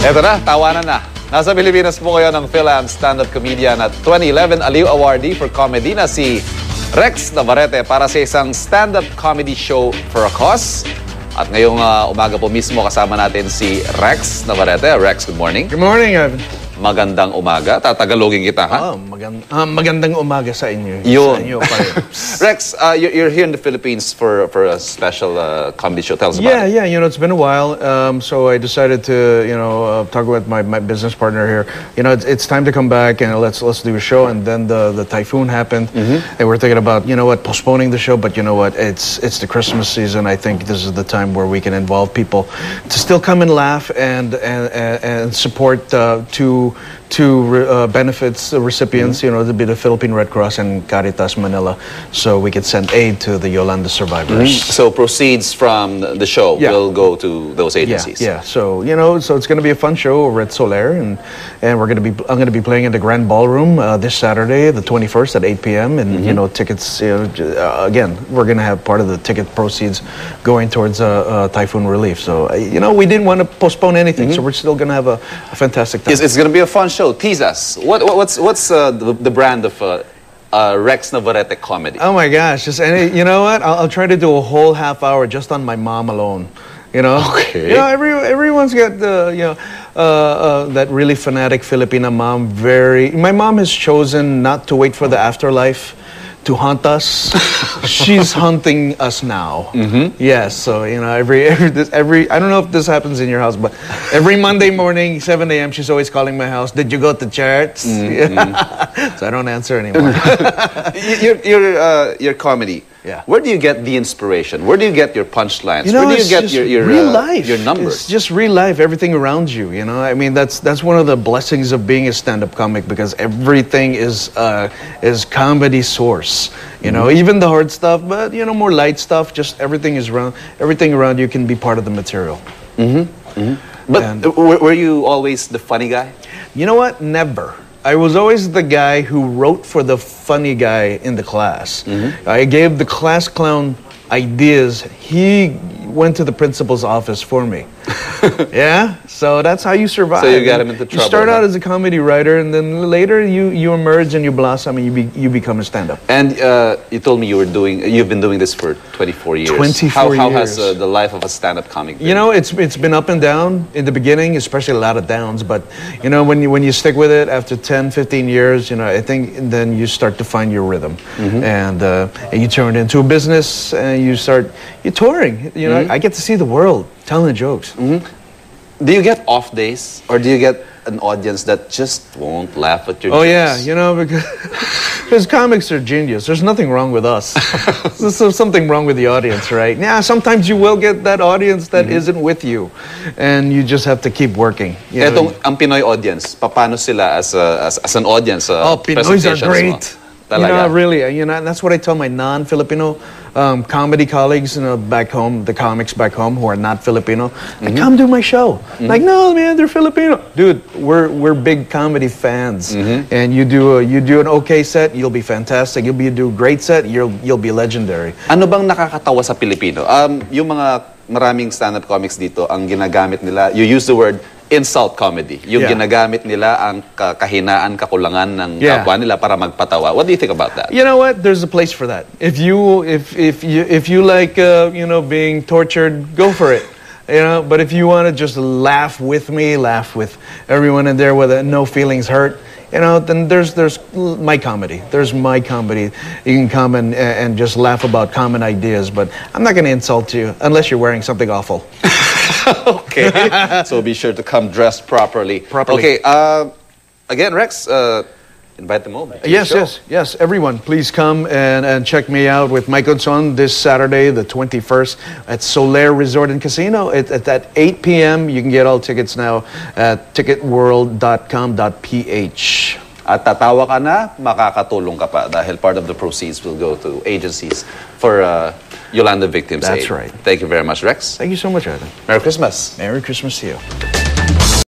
Eto na, tawanan na. Nasa Pilipinas po kayo ng Fil-Am stand-up comedian at 2011 Aliw Awardee for comedy na si Rex Navarrete para sa isang stand-up comedy show for a cause. At ngayong umaga po mismo kasama natin si Rex Navarrete. Rex, good morning. Good morning, Ivan. Magandang umaga. Tatagalogin kita, ha? Magandang umaga sa inyo. Yun. Sa inyo pa rin. Rex, you're here in the Philippines for a special comedy show. Tell us about it. Yeah, you know, it's been a while. So I decided to, talk with my business partner here. You know, it's time to come back and let's do a show. And then the typhoon happened. And we're thinking about, postponing the show. But you know what? It's the Christmas season. I think this is the time where we can involve people to still come and laugh and support benefits recipients, to be the Philippine Red Cross and Caritas Manila, so we could send aid to the Yolanda survivors. So proceeds from the show will go to those agencies. Yeah. So so it's going to be a fun show over at Soler, and I'm going to be playing in the Grand Ballroom this Saturday, the 21st at 8 p.m. And tickets. Again, we're going to have part of the ticket proceeds going towards typhoon relief. So we didn't want to postpone anything, so we're still going to have a fantastic time. It's going to be a fun show. Tease us. What's the brand of Rex Navarrete comedy? Oh my gosh! You know what? I'll try to do a whole half hour just on my mom alone. Okay. Everyone's got that really fanatic Filipina mom. My mom has chosen not to wait for the afterlife to hunt us. She's hunting us now. Yes, so every I don't know if this happens in your house, but every Monday morning, 7 a.m. she's always calling my house. Did you go to church? So I don't answer anymore. Your comedy. Yeah. Where do you get the inspiration? Where do you get your punchlines? Where do you get your real life? Your numbers? It's just real life. Everything around you. I mean, that's one of the blessings of being a stand-up comic, because everything is comedy source. Even the hard stuff, but more light stuff. Just everything around you can be part of the material. But were you always the funny guy? You know what? Never. I was always the guy who wrote for the funny guy in the class. I gave the class clown ideas. He went to the principal's office for me. Yeah? So that's how you survive. So you got him into trouble. You start out as a comedy writer, and then later you emerge and you blossom, and you become a stand-up. And you told me you've been doing this for 24 years. 24 years. How has the life of a stand-up comic been? It's been up and down in the beginning, especially a lot of downs. But when you stick with it after 10, 15 years, I think then you start to find your rhythm, and you turn it into a business, and you're touring. I get to see the world telling the jokes. Do you get off days, or do you get an audience that just won't laugh at your jokes? Oh yeah, because comics are genius. There's nothing wrong with us. There's something wrong with the audience, right? Yeah, sometimes you will get that audience that isn't with you, and you just have to keep working. Ang Pinoy audience, paano sila as an audience? Pinoys are great. Really, that's what I tell my non-Filipino comedy colleagues, back home, the comics back home who are not Filipino. Come do my show. Like, no, man, they're Filipino. Dude, we're big comedy fans, and you do an okay set, you'll be fantastic. You do a great set, you'll be legendary. Ano bang nakakatawa sa Pilipino? Yung mga maraming stand-up comics dito, ang ginagamit nila, you use the word insult comedy. Yung ginagamit nila ang kahinaan, kakulangan ng kapwa nila para magpatawa. What do you think about that? You know what? There's a place for that. If you like being tortured, go for it. But if you want to just laugh with me, laugh with everyone in there with no feelings hurt, then there's my comedy. There's my comedy. You can come and just laugh about common ideas, but I'm not going to insult you unless you're wearing something awful. Okay. So be sure to come dressed properly. Okay. Again, Rex, invite them over. Yes. Everyone, please come and check me out with Mike Godson this Saturday, the 21st, at Soler Resort and Casino at 8 p.m. You can get all tickets now at ticketworld.com.ph. At tatawa ka na, makakatulong ka pa dahil part of the proceeds will go to agencies for Yolanda victims. That's right. Thank you very much, Rex. Thank you so much, Adam. Merry Christmas. Merry Christmas to you.